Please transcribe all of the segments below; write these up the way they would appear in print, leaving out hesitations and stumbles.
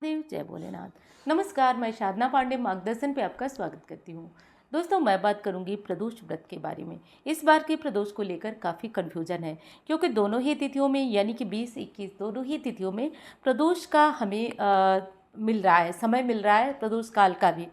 देव जय भोलेनाथ। नमस्कार, मैं साधना पांडे मार्गदर्शन पे आपका स्वागत करती हूँ। दोस्तों, मैं बात करूंगी प्रदोष व्रत के बारे में। इस बार के प्रदोष को लेकर काफ़ी कन्फ्यूजन है, क्योंकि दोनों ही तिथियों में यानी कि 20-21 दोनों ही तिथियों में प्रदोष का हमें मिल रहा है, समय मिल रहा है प्रदोष काल का भी।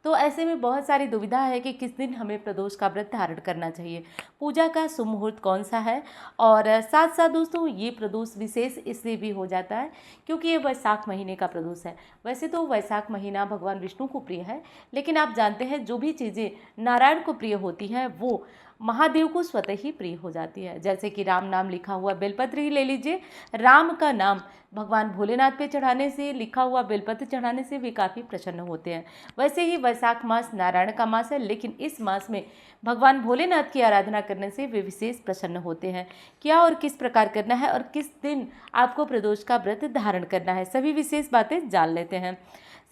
तो ऐसे में बहुत सारी दुविधा है कि किस दिन हमें प्रदोष का व्रत धारण करना चाहिए, पूजा का शुभ मुहूर्त कौन सा है। और साथ साथ दोस्तों, ये प्रदोष विशेष इसलिए भी हो जाता है क्योंकि ये वैशाख महीने का प्रदोष है। वैसे तो वैशाख महीना भगवान विष्णु को प्रिय है, लेकिन आप जानते हैं जो भी चीज़ें नारायण को प्रिय होती हैं वो महादेव को स्वतः ही प्रिय हो जाती है। जैसे कि राम नाम लिखा हुआ बेलपत्र ही ले लीजिए। राम का नाम भगवान भोलेनाथ पे चढ़ाने से, लिखा हुआ बेलपत्र चढ़ाने से वे काफ़ी प्रसन्न होते हैं। वैसे ही वैशाख मास नारायण का मास है, लेकिन इस मास में भगवान भोलेनाथ की आराधना करने से वे विशेष प्रसन्न होते हैं। क्या और किस प्रकार करना है और किस दिन आपको प्रदोष का व्रत धारण करना है, सभी विशेष बातें जान लेते हैं।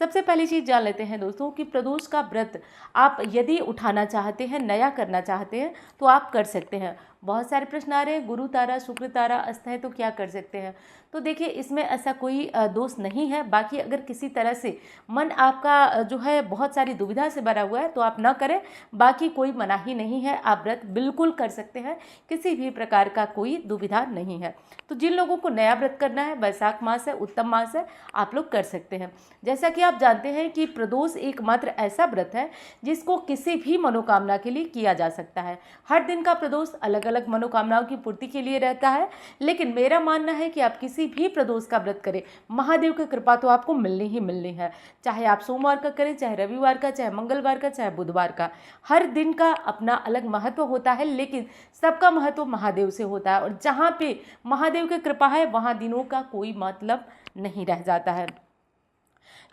सबसे पहली चीज़ जान लेते हैं दोस्तों कि प्रदोष का व्रत आप यदि उठाना चाहते हैं, नया करना चाहते हैं तो आप कर सकते हैं। बहुत सारे प्रश्न आ रहे हैं, गुरु तारा शुक्र तारा अस्त है तो क्या कर सकते हैं। तो देखिए, इसमें ऐसा कोई दोष नहीं है। बाकी अगर किसी तरह से मन आपका जो है बहुत सारी दुविधा से भरा हुआ है तो आप ना करें, बाकी कोई मनाही नहीं है, आप व्रत बिल्कुल कर सकते हैं, किसी भी प्रकार का कोई दुविधा नहीं है। तो जिन लोगों को नया व्रत करना है, वैशाख मास है, उत्तम मास है, आप लोग कर सकते हैं। जैसा कि आप जानते हैं कि प्रदोष एकमात्र ऐसा व्रत है जिसको किसी भी मनोकामना के लिए किया जा सकता है। हर दिन का प्रदोष अलग अलग मनोकामनाओं की पूर्ति के लिए रहता है, लेकिन मेरा मानना है कि आप किसी भी प्रदोष का व्रत करें, महादेव की कृपा तो आपको मिलनी ही मिलनी है। चाहे आप सोमवार का करें, चाहे रविवार का, चाहे मंगलवार का, चाहे बुधवार का, हर दिन का अपना अलग महत्व होता है, लेकिन सबका महत्व महादेव से होता है। और जहाँ पे महादेव की कृपा है वहाँ दिनों का कोई मतलब नहीं रह जाता है।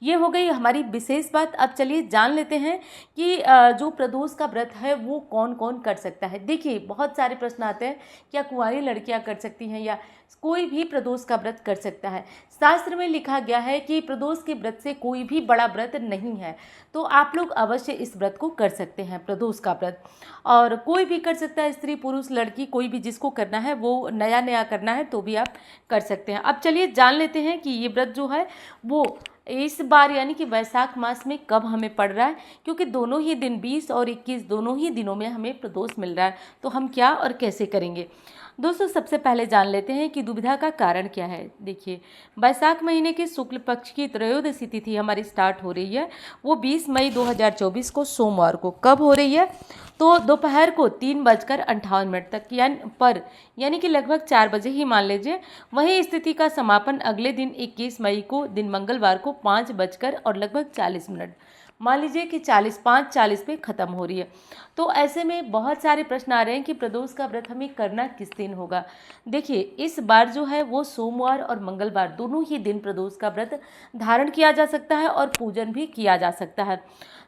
ये हो गई हमारी विशेष बात। अब चलिए जान लेते हैं कि जो प्रदोष का व्रत है वो कौन कौन कर सकता है। देखिए, बहुत सारे प्रश्न आते हैं, क्या कुंवारी लड़कियां कर सकती हैं या कोई भी प्रदोष का व्रत कर सकता है। शास्त्र में लिखा गया है कि प्रदोष के व्रत से कोई भी बड़ा व्रत नहीं है, तो आप लोग अवश्य इस व्रत को कर सकते हैं, प्रदोष का व्रत। और कोई भी कर सकता है, स्त्री पुरुष लड़की कोई भी, जिसको करना है वो नया नया करना है तो भी आप कर सकते हैं। अब चलिए जान लेते हैं कि ये व्रत जो है वो इस बार यानी कि वैशाख मास में कब हमें पड़ रहा है, क्योंकि दोनों ही दिन 20 और 21 दोनों ही दिनों में हमें प्रदोष मिल रहा है। तो हम क्या और कैसे करेंगे दोस्तों, सबसे पहले जान लेते हैं कि दुविधा का कारण क्या है। देखिए, वैशाख महीने के शुक्ल पक्ष की त्रयोदशी तिथि हमारी स्टार्ट हो रही है, वो 20 मई 2024 को सोमवार को। कब हो रही है? तो दोपहर को 3:58 तक यानी कि लगभग 4 बजे ही मान लीजिए। वहीं स्थिति का समापन अगले दिन 21 मई को दिन मंगलवार को 5:40 मान लीजिए कि 5:40 पे ख़त्म हो रही है। तो ऐसे में बहुत सारे प्रश्न आ रहे हैं कि प्रदोष का व्रत हमें करना किस दिन होगा। देखिए, इस बार जो है वो सोमवार और मंगलवार दोनों ही दिन प्रदोष का व्रत धारण किया जा सकता है और पूजन भी किया जा सकता है।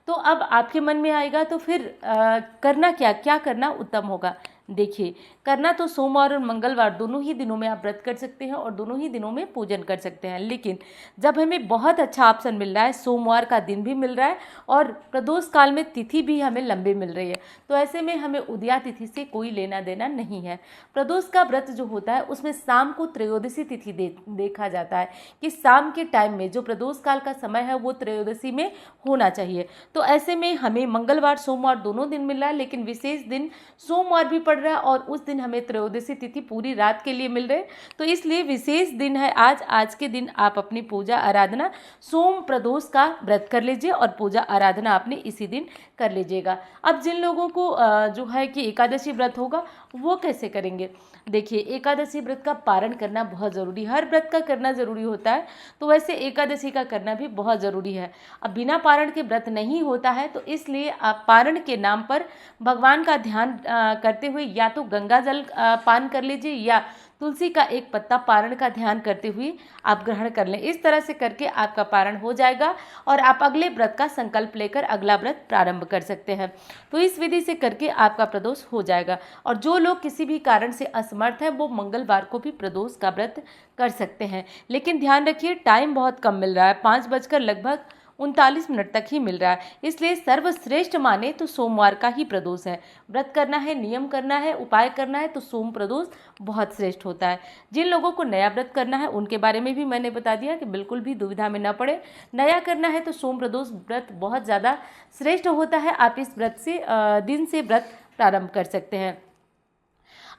तो अब आपके मन में आएगा तो फिर करना क्या करना उत्तम होगा। देखिए, करना तो सोमवार और मंगलवार दोनों ही दिनों में आप व्रत कर सकते हैं और दोनों ही दिनों में पूजन कर सकते हैं। लेकिन जब हमें बहुत अच्छा ऑप्शन मिल रहा है, सोमवार का दिन भी मिल रहा है और प्रदोष काल में तिथि भी हमें लंबी मिल रही है, तो ऐसे में हमें उदया तिथि से कोई लेना देना नहीं है। प्रदोष का व्रत जो होता है उसमें शाम को त्रयोदशी तिथि देखा जाता है कि शाम के टाइम में जो प्रदोष काल का समय है वो त्रयोदशी में होना चाहिए। तो ऐसे में हमें मंगलवार सोमवार दोनों दिन मिल रहा है, लेकिन विशेष दिन सोमवार भी पड़ रहा है और उस दिन हमें त्रयोदशी तिथि पूरी रात के लिए मिल रहे। तो इसलिए विशेष दिन है आज के दिन आप अपनी पूजा आराधना सोम प्रदोष का व्रत कर लीजिए और पूजा आराधना आपने इसी दिन कर लीजिएगा। अब जिन लोगों को जो है कि एकादशी व्रत होगा वो कैसे करेंगे। देखिए, एकादशी व्रत का पारण करना बहुत ज़रूरी है। हर व्रत का करना ज़रूरी होता है, तो वैसे एकादशी का करना भी बहुत ज़रूरी है। अब बिना पारण के व्रत नहीं होता है, तो इसलिए आप पारण के नाम पर भगवान का ध्यान करते हुए या तो गंगा जल पान कर लीजिए या तुलसी का एक पत्ता पारण का ध्यान करते हुए आप ग्रहण कर लें। इस तरह से करके आपका पारण हो जाएगा और आप अगले व्रत का संकल्प लेकर अगला व्रत प्रारंभ कर सकते हैं। तो इस विधि से करके आपका प्रदोष हो जाएगा। और जो लोग किसी भी कारण से असमर्थ हैं वो मंगलवार को भी प्रदोष का व्रत कर सकते हैं। लेकिन ध्यान रखिए, टाइम बहुत कम मिल रहा है, 5 बजकर लगभग 39 मिनट तक ही मिल रहा है। इसलिए सर्वश्रेष्ठ माने तो सोमवार का ही प्रदोष है। व्रत करना है, नियम करना है, उपाय करना है तो सोम प्रदोष बहुत श्रेष्ठ होता है। जिन लोगों को नया व्रत करना है उनके बारे में भी मैंने बता दिया कि बिल्कुल भी दुविधा में न पड़े। नया करना है तो सोम प्रदोष व्रत बहुत ज़्यादा श्रेष्ठ होता है। आप इस व्रत से दिन से व्रत प्रारंभ कर सकते हैं।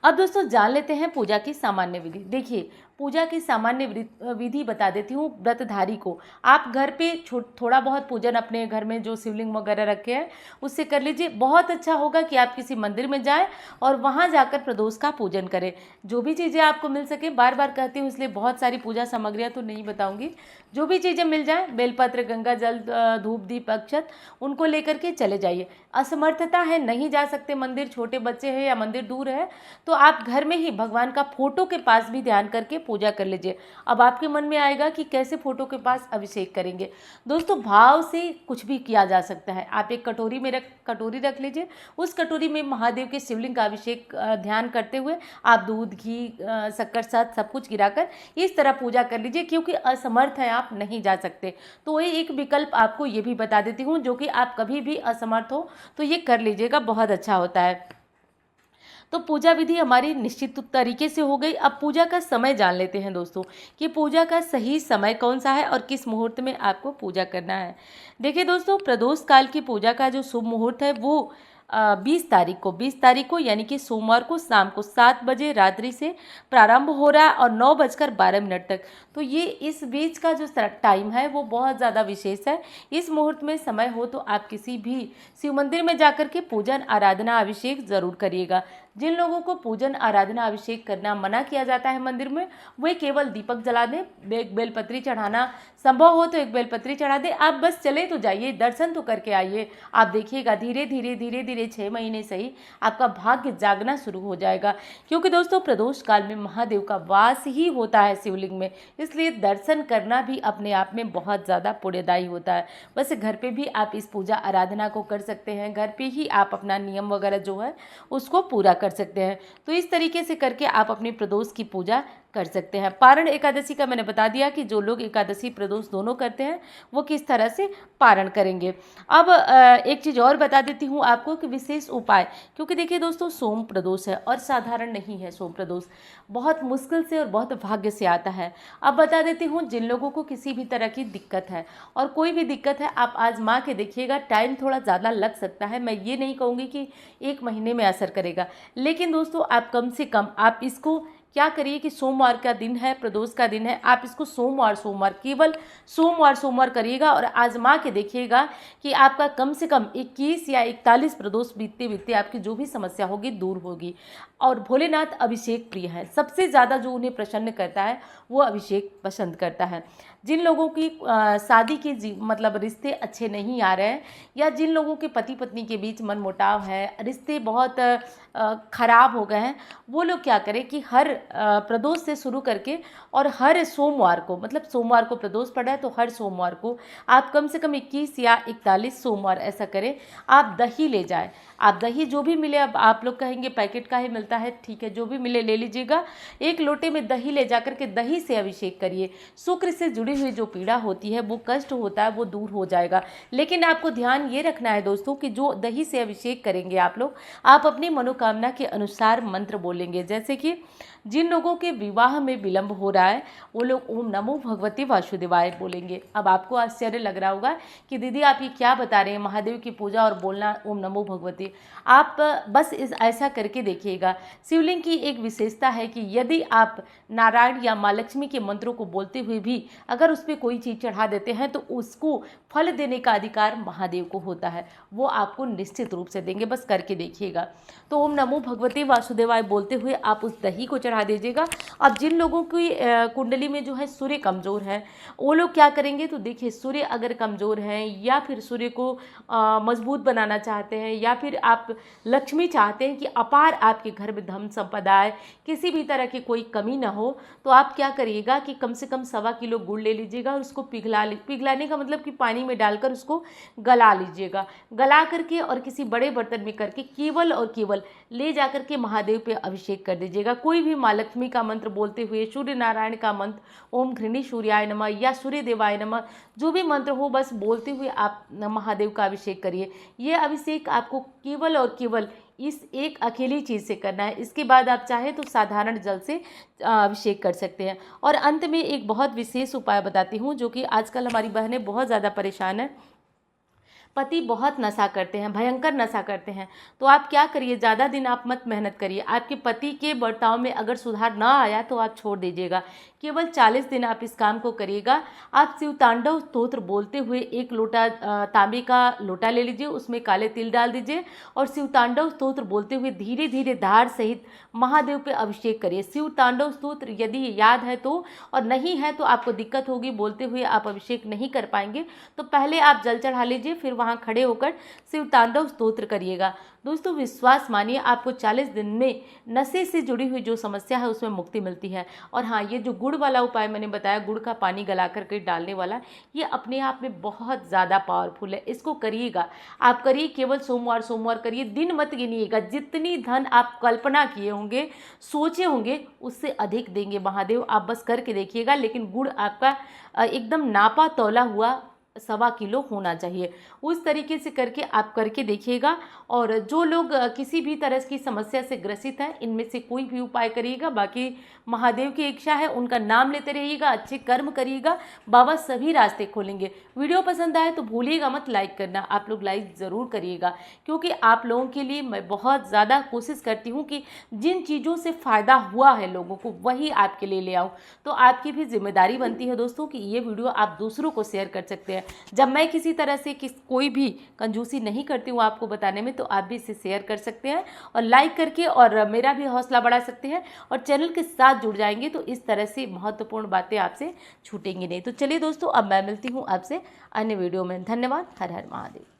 अब दोस्तों जान लेते हैं पूजा की सामान्य विधि। देखिए, पूजा की सामान्य विधि बता देती हूँ व्रतधारी को। आप घर पे थोड़ा बहुत पूजन अपने घर में जो शिवलिंग वगैरह रखे हैं उससे कर लीजिए। बहुत अच्छा होगा कि आप किसी मंदिर में जाएं और वहां जाकर प्रदोष का पूजन करें। जो भी चीज़ें आपको मिल सके, बार बार कहती हूँ इसलिए बहुत सारी पूजा सामग्रियाँ तो नहीं बताऊँगी, जो भी चीज़ें मिल जाएं, बेलपत्र, गंगा जल, धूप, दीप, अक्षत, उनको लेकर के चले जाइए। असमर्थता है, नहीं जा सकते मंदिर, छोटे बच्चे हैं या मंदिर दूर है, तो आप घर में ही भगवान का फोटो के पास भी ध्यान करके पूजा कर लीजिए। अब आपके मन में आएगा कि कैसे फोटो के पास अभिषेक करेंगे। दोस्तों भाव से कुछ भी किया जा सकता है। आप एक कटोरी रख लीजिए, उस कटोरी में महादेव के शिवलिंग का अभिषेक ध्यान करते हुए आप दूध, घी, शक्कर, शहद सब कुछ गिराकर इस तरह पूजा कर लीजिए। क्योंकि असमर्थ है, आप नहीं जा सकते, तो ये एक विकल्प आपको ये भी बता देती हूँ, जो कि आप कभी भी असमर्थ हो तो ये कर लीजिएगा, बहुत अच्छा होता है। तो पूजा विधि हमारी निश्चित तरीके से हो गई। अब पूजा का समय जान लेते हैं दोस्तों कि पूजा का सही समय कौन सा है और किस मुहूर्त में आपको पूजा करना है। देखिए दोस्तों, प्रदोष काल की पूजा का जो शुभ मुहूर्त है वो 20 तारीख को यानी कि सोमवार को शाम को 7 बजे रात्रि से प्रारंभ हो रहा है और 9:12 तक। तो ये इस बीच का जो टाइम है वो बहुत ज़्यादा विशेष है। इस मुहूर्त में समय हो तो आप किसी भी शिव मंदिर में जाकर के पूजन, आराधना, अभिषेक ज़रूर करिएगा। जिन लोगों को पूजन, आराधना, अभिषेक करना मना किया जाता है मंदिर में, वे केवल दीपक जला दें। एक बेलपत्री चढ़ाना संभव हो तो एक बेलपत्री चढ़ा दें। आप बस चले तो जाइए, दर्शन तो करके आइए। आप देखिएगा धीरे धीरे 6 महीने से ही आपका भाग्य जागना शुरू हो जाएगा। क्योंकि दोस्तों प्रदोष काल में महादेव का वास ही होता है शिवलिंग में, इसलिए दर्शन करना भी अपने आप में बहुत ज़्यादा पुण्यदायी होता है। बस घर पे भी आप इस पूजा आराधना को कर सकते हैं। घर पे ही आप अपना नियम वगैरह जो है उसको पूरा कर सकते हैं। तो इस तरीके से करके आप अपनी प्रदोष की पूजा कर सकते हैं। पारण एकादशी का मैंने बता दिया कि जो लोग एकादशी प्रदोष दोनों करते हैं वो किस तरह से पारण करेंगे। अब एक चीज़ और बता देती हूँ आपको कि विशेष उपाय, क्योंकि देखिए दोस्तों सोम प्रदोष है और साधारण नहीं है। सोम प्रदोष बहुत मुश्किल से और बहुत भाग्य से आता है। अब बता देती हूँ, जिन लोगों को किसी भी तरह की दिक्कत है और कोई भी दिक्कत है, आप आजमा के देखिएगा। टाइम थोड़ा ज़्यादा लग सकता है, मैं ये नहीं कहूँगी कि 1 महीने में असर करेगा, लेकिन दोस्तों आप कम से कम आप इसको क्या करिए कि सोमवार का दिन है, प्रदोष का दिन है, आप इसको सोमवार केवल सोमवार करिएगा और आजमा के देखिएगा कि आपका कम से कम 21 या 41 प्रदोष बीतते बीतते आपकी जो भी समस्या होगी दूर होगी। और भोलेनाथ अभिषेक प्रिय है, सबसे ज़्यादा जो उन्हें प्रसन्न करता है वो अभिषेक पसंद करता है। जिन लोगों की शादी के मतलब रिश्ते अच्छे नहीं आ रहे हैं, या जिन लोगों के पति पत्नी के बीच मनमुटाव है, रिश्ते बहुत खराब हो गए हैं, वो लोग क्या करें कि हर प्रदोष से शुरू करके और हर सोमवार को, मतलब सोमवार को प्रदोष पड़ा है तो हर सोमवार को आप कम से कम 21 या 41 सोमवार ऐसा करें। आप दही ले जाएं। आप दही जो भी मिले, अब आप लोग कहेंगे पैकेट का ही मिलता है, ठीक है, जो भी मिले ले लीजिएगा। एक लोटे में दही ले जाकर के दही से अभिषेक करिए। शुक्र से जुड़ी हुई जो पीड़ा होती है, वो कष्ट होता है, वो दूर हो जाएगा। लेकिन आपको ध्यान ये रखना है दोस्तों कि जो दही से अभिषेक करेंगे आप लोग, आप अपनी मनोकामना के अनुसार मंत्र बोलेंगे। जैसे कि जिन लोगों के विवाह में विलंब हो रहा है वो लोग ओम नमो भगवते वासुदेवाय बोलेंगे। अब आपको आश्चर्य लग रहा होगा कि दीदी आप ये क्या बता रहे हैं, महादेव की पूजा और बोलना ओम नमो भगवते। आप बस ऐसा करके देखिएगा। शिवलिंग की एक विशेषता है कि यदि आप नारायण या माँ लक्ष्मी के मंत्रों को बोलते हुए भी अगर उस पर कोई चीज़ चढ़ा देते हैं तो उसको फल देने का अधिकार महादेव को होता है, वो आपको निश्चित रूप से देंगे। बस करके देखिएगा। तो ओम नमो भगवते वासुदेवाय बोलते हुए आप उस दही को चढ़ा दीजिएगा। अब जिन लोगों की कुंडली में जो है सूर्य कमज़ोर है, वो लोग क्या करेंगे, तो देखिए सूर्य अगर कमज़ोर हैं या फिर सूर्य को मजबूत बनाना चाहते हैं, या फिर आप लक्ष्मी चाहते हैं कि अपार आपके घर में धन संपदा आए, किसी भी तरह की कोई कमी ना हो, तो आप क्या करिएगा कि कम से कम 1.25 किलो गुड़ ले लीजिएगा और उसको पिघलाने का मतलब कि पानी में डालकर उसको गला लीजिएगा। गला करके और किसी बड़े बर्तन में करके केवल और केवल ले जाकर के महादेव पे अभिषेक कर दीजिएगा। कोई भी माँ लक्ष्मी का मंत्र बोलते हुए, सूर्य नारायण का मंत्र ओम घृणी सूर्याय नमः या सूर्य देवाय नमः, जो भी मंत्र हो बस बोलते हुए आप महादेव का अभिषेक करिए। ये अभिषेक आपको केवल और केवल इस एक अकेली चीज़ से करना है। इसके बाद आप चाहे तो साधारण जल से अभिषेक कर सकते हैं। और अंत में एक बहुत विशेष उपाय बताती हूँ, जो कि आजकल हमारी बहनें बहुत ज़्यादा परेशान हैं। पति बहुत नशा करते हैं, भयंकर नशा करते हैं। तो आप क्या करिए, ज़्यादा दिन आप मत मेहनत करिए। आपके पति के बर्ताव में अगर सुधार ना आया तो आप छोड़ दीजिएगा। केवल 40 दिन आप इस काम को करिएगा। आप शिव तांडव स्तोत्र बोलते हुए एक लोटा तांबे का लोटा ले लीजिए, उसमें काले तिल डाल दीजिए और शिव तांडव स्तोत्र बोलते हुए धीरे धीरे धार सहित महादेव पे अभिषेक करिए। शिव तांडव स्तोत्र यदि याद है तो, और नहीं है तो आपको दिक्कत होगी, बोलते हुए आप अभिषेक नहीं कर पाएंगे, तो पहले आप जल चढ़ा लीजिए, फिर वहाँ खड़े होकर शिव तांडव स्तोत्र करिएगा। दोस्तों विश्वास मानिए, आपको 40 दिन में नशे से जुड़ी हुई जो समस्या है उसमें मुक्ति मिलती है। और हाँ, ये जो गुड़ वाला उपाय मैंने बताया, गुड़ का पानी गला करके डालने वाला, ये अपने आप में बहुत ज़्यादा पावरफुल है। इसको करिएगा, आप करिए, केवल सोमवार सोमवार करिए, दिन मत गिनिएगा। जितनी धन आप कल्पना किए होंगे, सोचे होंगे, उससे अधिक देंगे महादेव। आप बस करके देखिएगा। लेकिन गुड़ आपका एकदम नापा तौला हुआ 1.25 किलो होना चाहिए। उस तरीके से करके आप करके देखिएगा। और जो लोग किसी भी तरह की समस्या से ग्रसित हैं, इनमें से कोई भी उपाय करिएगा। बाकी महादेव की इच्छा है, उनका नाम लेते रहिएगा, अच्छे कर्म करिएगा, बाबा सभी रास्ते खोलेंगे। वीडियो पसंद आए तो भूलिएगा मत लाइक करना, आप लोग लाइक ज़रूर करिएगा, क्योंकि आप लोगों के लिए मैं बहुत ज़्यादा कोशिश करती हूँ कि जिन चीज़ों से फ़ायदा हुआ है लोगों को, वही आपके लिए ले आऊँ। तो आपकी भी जिम्मेदारी बनती है दोस्तों कि ये वीडियो आप दूसरों को शेयर कर सकते हैं। जब मैं किसी तरह से कोई भी कंजूसी नहीं करती हूँ आपको बताने में, तो आप भी इसे शेयर कर सकते हैं और लाइक करके, और मेरा भी हौसला बढ़ा सकते हैं और चैनल के साथ जुड़ जाएंगे। तो इस तरह से महत्वपूर्ण बातें आपसे छूटेंगी नहीं। तो चलिए दोस्तों, अब मैं मिलती हूँ आपसे अन्य वीडियो में। धन्यवाद। हर हर महादेव।